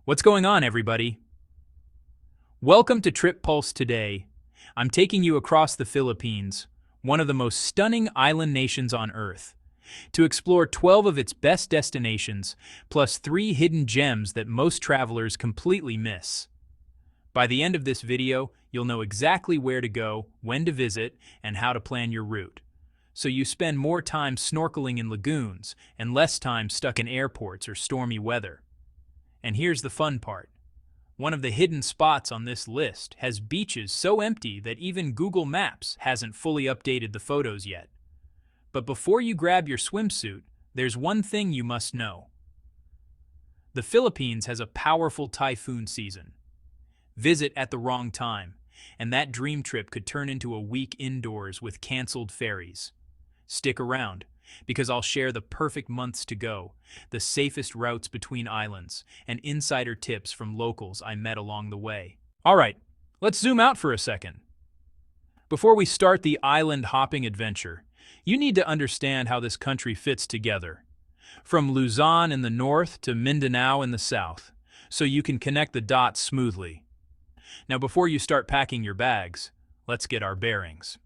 What's going on, everybody? Welcome to Trip Pulse today. I'm taking you across the Philippines, one of the most stunning island nations on Earth, to explore 12 of its best destinations, plus 3 hidden gems that most travelers completely miss. By the end of this video, you'll know exactly where to go, when to visit, and how to plan your route. So you spend more time snorkeling in lagoons and less time stuck in airports or stormy weather. And here's the fun part. One of the hidden spots on this list has beaches so empty that even Google Maps hasn't fully updated the photos yet. But before you grab your swimsuit, there's one thing you must know. The Philippines has a powerful typhoon season. Visit at the wrong time, and that dream trip could turn into a week indoors with canceled ferries. Stick around, because I'll share the perfect months to go, the safest routes between islands, and insider tips from locals I met along the way. All right, let's zoom out for a second. Before we start the island hopping adventure, you need to understand how this country fits together. From Luzon in the north to Mindanao in the south, so you can connect the dots smoothly. Now before you start packing your bags, let's get our bearings.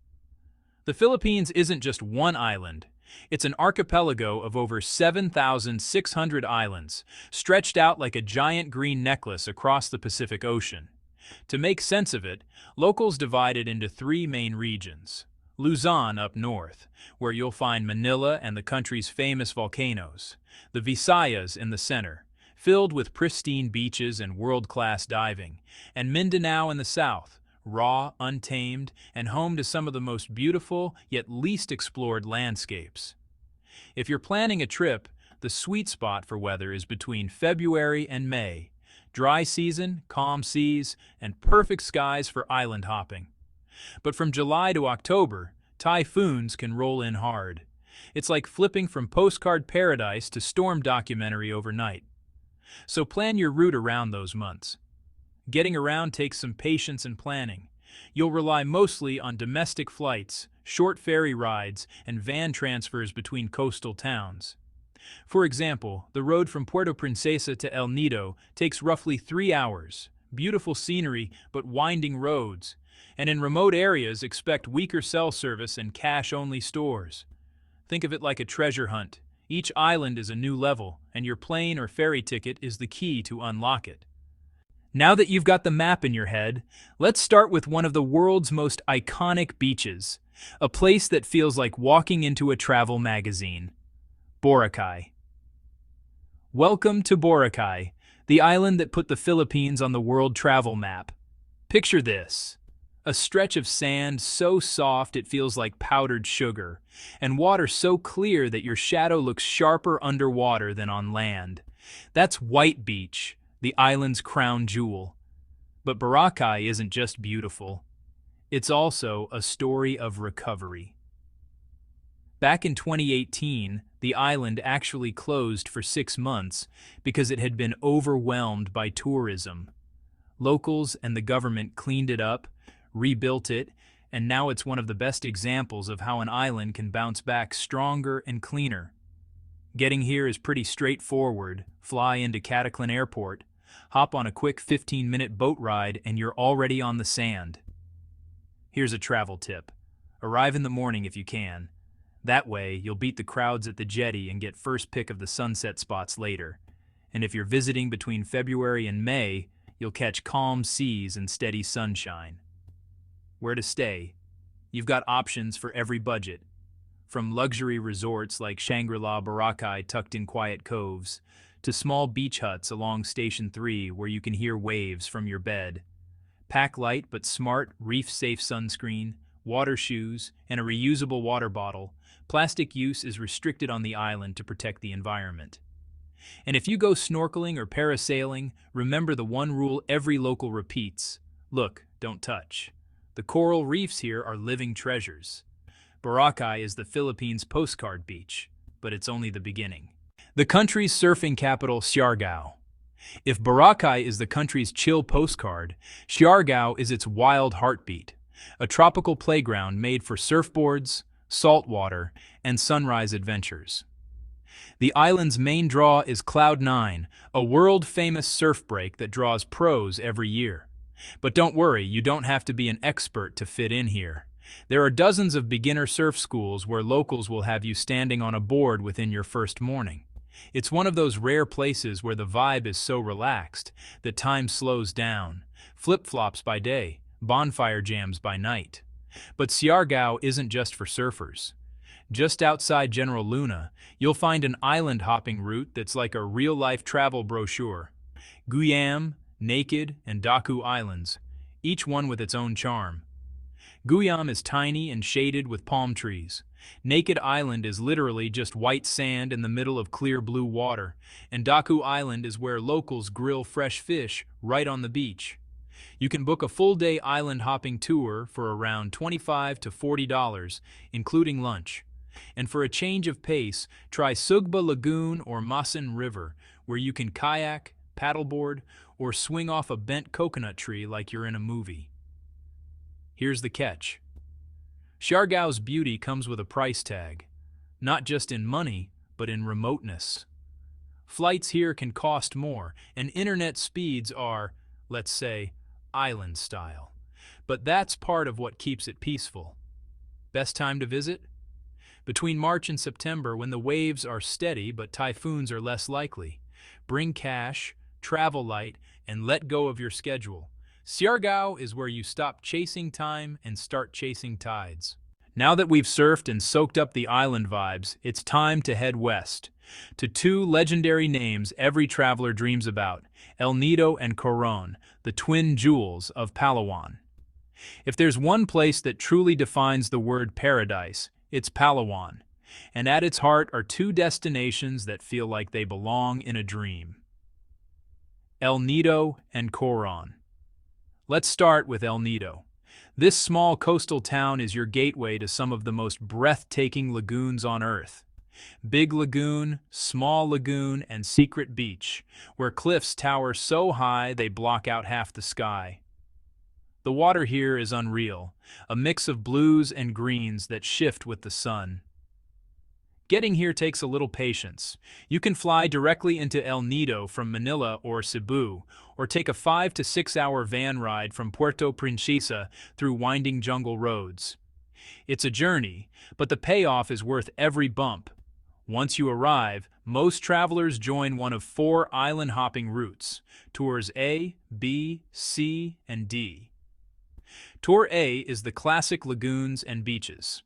The Philippines isn't just one island. It's an archipelago of over 7,600 islands, stretched out like a giant green necklace across the Pacific Ocean. To make sense of it, locals divide it into 3 main regions. Luzon up north, where you'll find Manila and the country's famous volcanoes. The Visayas in the center, filled with pristine beaches and world-class diving. And Mindanao in the south, raw, untamed, and home to some of the most beautiful yet least explored landscapes. If you're planning a trip, the sweet spot for weather is between February and May. Dry season, calm seas, and perfect skies for island hopping. But from July to October, typhoons can roll in hard. It's like flipping from postcard paradise to storm documentary overnight. So plan your route around those months. Getting around takes some patience and planning. You'll rely mostly on domestic flights, short ferry rides, and van transfers between coastal towns. For example, the road from Puerto Princesa to El Nido takes roughly 3 hours. Beautiful scenery, but winding roads. And in remote areas, expect weaker cell service and cash-only stores. Think of it like a treasure hunt. Each island is a new level, and your plane or ferry ticket is the key to unlock it. Now that you've got the map in your head, let's start with one of the world's most iconic beaches, a place that feels like walking into a travel magazine. Boracay. Welcome to Boracay, the island that put the Philippines on the world travel map. Picture this. A stretch of sand so soft it feels like powdered sugar, and water so clear that your shadow looks sharper underwater than on land. That's White Beach, the island's crown jewel. But Boracay isn't just beautiful. It's also a story of recovery. Back in 2018, the island actually closed for 6 months because it had been overwhelmed by tourism. Locals and the government cleaned it up, rebuilt it, and now it's one of the best examples of how an island can bounce back stronger and cleaner. Getting here is pretty straightforward. Fly into Cataclan Airport, hop on a quick 15-minute boat ride, and you're already on the sand. Here's a travel tip. Arrive in the morning if you can. That way, you'll beat the crowds at the jetty and get first pick of the sunset spots later. And if you're visiting between February and May, you'll catch calm seas and steady sunshine. Where to stay? You've got options for every budget. From luxury resorts like Shangri-La Boracay tucked in quiet coves, to small beach huts along Station 3 where you can hear waves from your bed. Pack light but smart, reef-safe sunscreen, water shoes, and a reusable water bottle. Plastic use is restricted on the island to protect the environment. And if you go snorkeling or parasailing, remember the one rule every local repeats. Look, don't touch. The coral reefs here are living treasures. Boracay is the Philippines' postcard beach, but it's only the beginning. The country's surfing capital, Siargao. If Boracay is the country's chill postcard, Siargao is its wild heartbeat, a tropical playground made for surfboards, saltwater, and sunrise adventures. The island's main draw is Cloud 9, a world-famous surf break that draws pros every year. But don't worry, you don't have to be an expert to fit in here. There are dozens of beginner surf schools where locals will have you standing on a board within your first morning. It's one of those rare places where the vibe is so relaxed that time slows down. Flip-flops by day, bonfire jams by night. But Siargao isn't just for surfers. Just outside General Luna, you'll find an island-hopping route that's like a real-life travel brochure. Guiam, Naked, and Daku Islands, each one with its own charm. Guiam is tiny and shaded with palm trees. Naked Island is literally just white sand in the middle of clear blue water, and Daku Island is where locals grill fresh fish right on the beach. You can book a full-day island-hopping tour for around $25 to $40, including lunch. And for a change of pace, try Sugba Lagoon or Masan River, where you can kayak, paddleboard, or swing off a bent coconut tree like you're in a movie. Here's the catch. Siargao's beauty comes with a price tag, not just in money, but in remoteness. Flights here can cost more, and internet speeds are, let's say, island style. But that's part of what keeps it peaceful. Best time to visit? Between March and September, when the waves are steady but typhoons are less likely. Bring cash, travel light, and let go of your schedule. Siargao is where you stop chasing time and start chasing tides. Now that we've surfed and soaked up the island vibes, it's time to head west, to two legendary names every traveler dreams about, El Nido and Coron, the twin jewels of Palawan. If there's one place that truly defines the word paradise, it's Palawan, and at its heart are two destinations that feel like they belong in a dream. El Nido and Coron. Let's start with El Nido. This small coastal town is your gateway to some of the most breathtaking lagoons on Earth. Big Lagoon, Small Lagoon, and Secret Beach, where cliffs tower so high they block out half the sky. The water here is unreal, a mix of blues and greens that shift with the sun. Getting here takes a little patience. You can fly directly into El Nido from Manila or Cebu, or take a 5 to 6 hour van ride from Puerto Princesa through winding jungle roads. It's a journey, but the payoff is worth every bump. Once you arrive, most travelers join one of 4 island hopping routes, Tours A, B, C, and D. Tour A is the classic lagoons and beaches.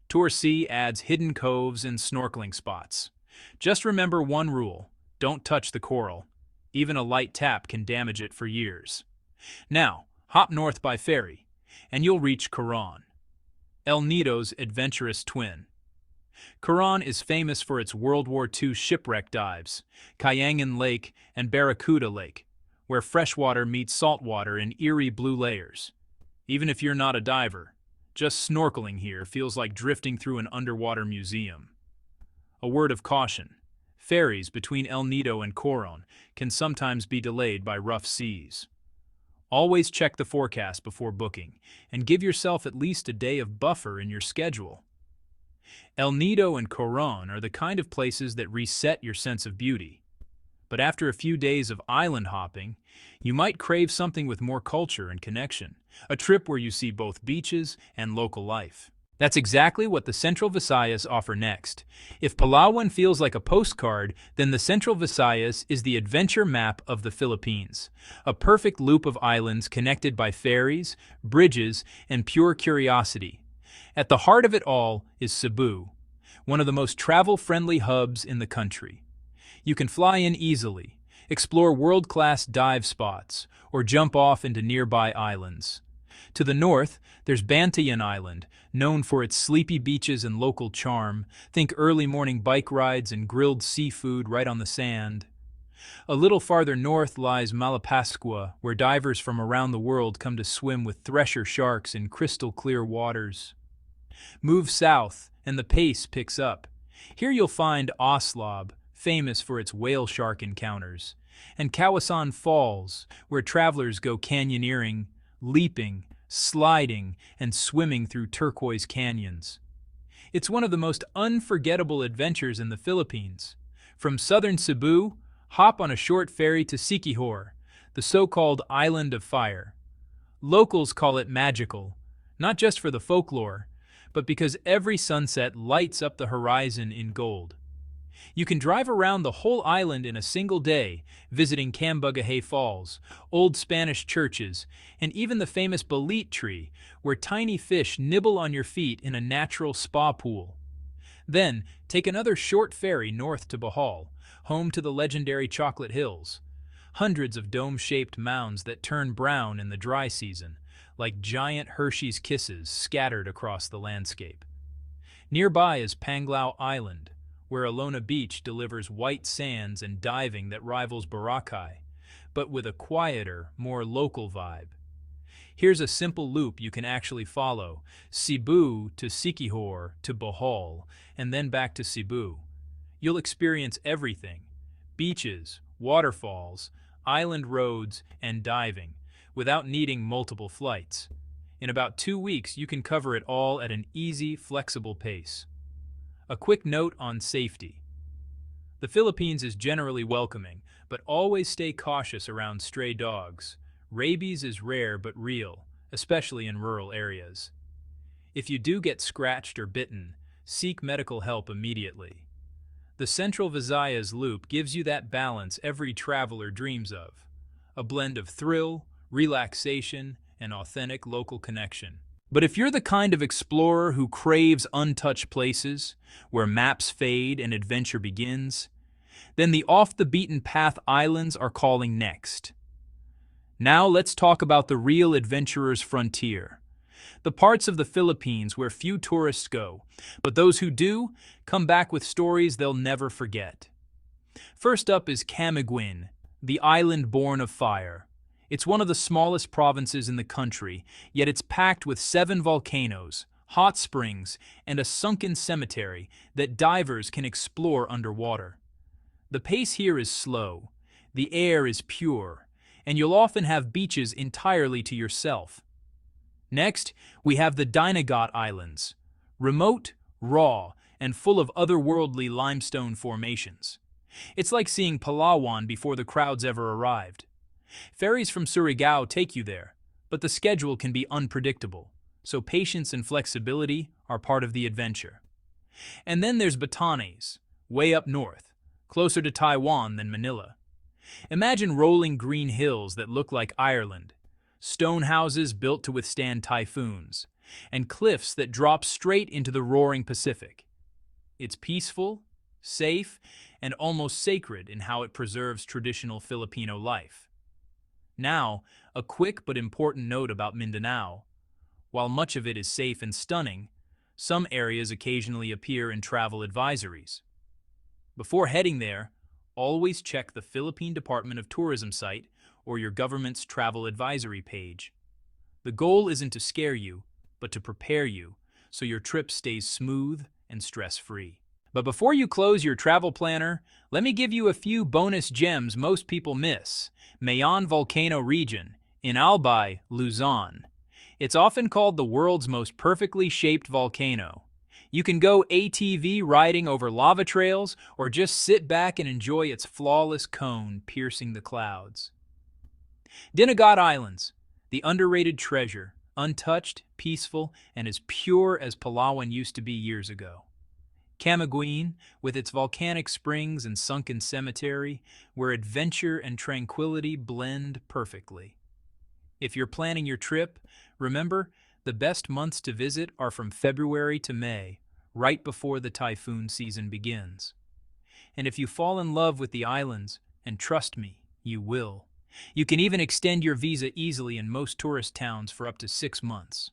Tour C adds hidden coves and snorkeling spots. Just remember one rule: don't touch the coral. Even a light tap can damage it for years. Now, hop north by ferry, and you'll reach Coron, El Nido's adventurous twin. Coron is famous for its World War II shipwreck dives, Camiguin Lake and Barracuda Lake, where freshwater meets saltwater in eerie blue layers. Even if you're not a diver, just snorkeling here feels like drifting through an underwater museum. A word of caution: ferries between El Nido and Coron can sometimes be delayed by rough seas. Always check the forecast before booking, and give yourself at least a day of buffer in your schedule. El Nido and Coron are the kind of places that reset your sense of beauty. But after a few days of island hopping, you might crave something with more culture and connection, a trip where you see both beaches and local life. That's exactly what the Central Visayas offer next. If Palawan feels like a postcard, then the Central Visayas is the adventure map of the Philippines, a perfect loop of islands connected by ferries, bridges, and pure curiosity. At the heart of it all is Cebu, one of the most travel-friendly hubs in the country. You can fly in easily, explore world-class dive spots, or jump off into nearby islands. To the north, there's Bantayan Island, known for its sleepy beaches and local charm. Think early morning bike rides and grilled seafood right on the sand. A little farther north lies Malapascua, where divers from around the world come to swim with thresher sharks in crystal-clear waters. Move south, and the pace picks up. Here you'll find Oslab, famous for its whale shark encounters, and Kawasan Falls, where travelers go canyoneering, leaping, sliding, and swimming through turquoise canyons. It's one of the most unforgettable adventures in the Philippines. From southern Cebu, hop on a short ferry to Siquijor, the so-called Island of Fire. Locals call it magical, not just for the folklore, but because every sunset lights up the horizon in gold. You can drive around the whole island in a single day, visiting Camiguin Falls, old Spanish churches, and even the famous Balit tree, where tiny fish nibble on your feet in a natural spa pool. Then, take another short ferry north to Bohol, home to the legendary Chocolate Hills. Hundreds of dome-shaped mounds that turn brown in the dry season, like giant Hershey's Kisses scattered across the landscape. Nearby is Panglao Island, where Alona Beach delivers white sands and diving that rivals Boracay, but with a quieter, more local vibe. Here's a simple loop you can actually follow: Cebu to Siquijor to Bohol, and then back to Cebu. You'll experience everything: beaches, waterfalls, island roads, and diving, without needing multiple flights. In about 2 weeks, you can cover it all at an easy, flexible pace. A quick note on safety. The Philippines is generally welcoming, but always stay cautious around stray dogs. Rabies is rare but real, especially in rural areas. If you do get scratched or bitten, seek medical help immediately. The Central Visayas Loop gives you that balance every traveler dreams of: a blend of thrill, relaxation, and authentic local connection. But if you're the kind of explorer who craves untouched places, where maps fade and adventure begins, then the off-the-beaten-path islands are calling next. Now let's talk about the real adventurer's frontier. The parts of the Philippines where few tourists go, but those who do come back with stories they'll never forget. First up is Camiguin, the island born of fire. It's one of the smallest provinces in the country, yet it's packed with 7 volcanoes, hot springs, and a sunken cemetery that divers can explore underwater. The pace here is slow, the air is pure, and you'll often have beaches entirely to yourself. Next, we have the Dinagat Islands, remote, raw, and full of otherworldly limestone formations. It's like seeing Palawan before the crowds ever arrived. Ferries from Surigao take you there, but the schedule can be unpredictable, so patience and flexibility are part of the adventure. And then there's Batanes, way up north, closer to Taiwan than Manila. Imagine rolling green hills that look like Ireland, stone houses built to withstand typhoons, and cliffs that drop straight into the roaring Pacific. It's peaceful, safe, and almost sacred in how it preserves traditional Filipino life. Now, a quick but important note about Mindanao. While much of it is safe and stunning, some areas occasionally appear in travel advisories. Before heading there, always check the Philippine Department of Tourism site or your government's travel advisory page. The goal isn't to scare you, but to prepare you so your trip stays smooth and stress-free. But before you close your travel planner, let me give you a few bonus gems most people miss. Mayon Volcano Region in Albay, Luzon. It's often called the world's most perfectly shaped volcano. You can go ATV riding over lava trails or just sit back and enjoy its flawless cone piercing the clouds. Dinagat Islands, the underrated treasure, untouched, peaceful, and as pure as Palawan used to be years ago. Camiguin, with its volcanic springs and sunken cemetery, where adventure and tranquility blend perfectly. If you're planning your trip, remember, the best months to visit are from February to May, right before the typhoon season begins. And if you fall in love with the islands, and trust me, you will, you can even extend your visa easily in most tourist towns for up to 6 months.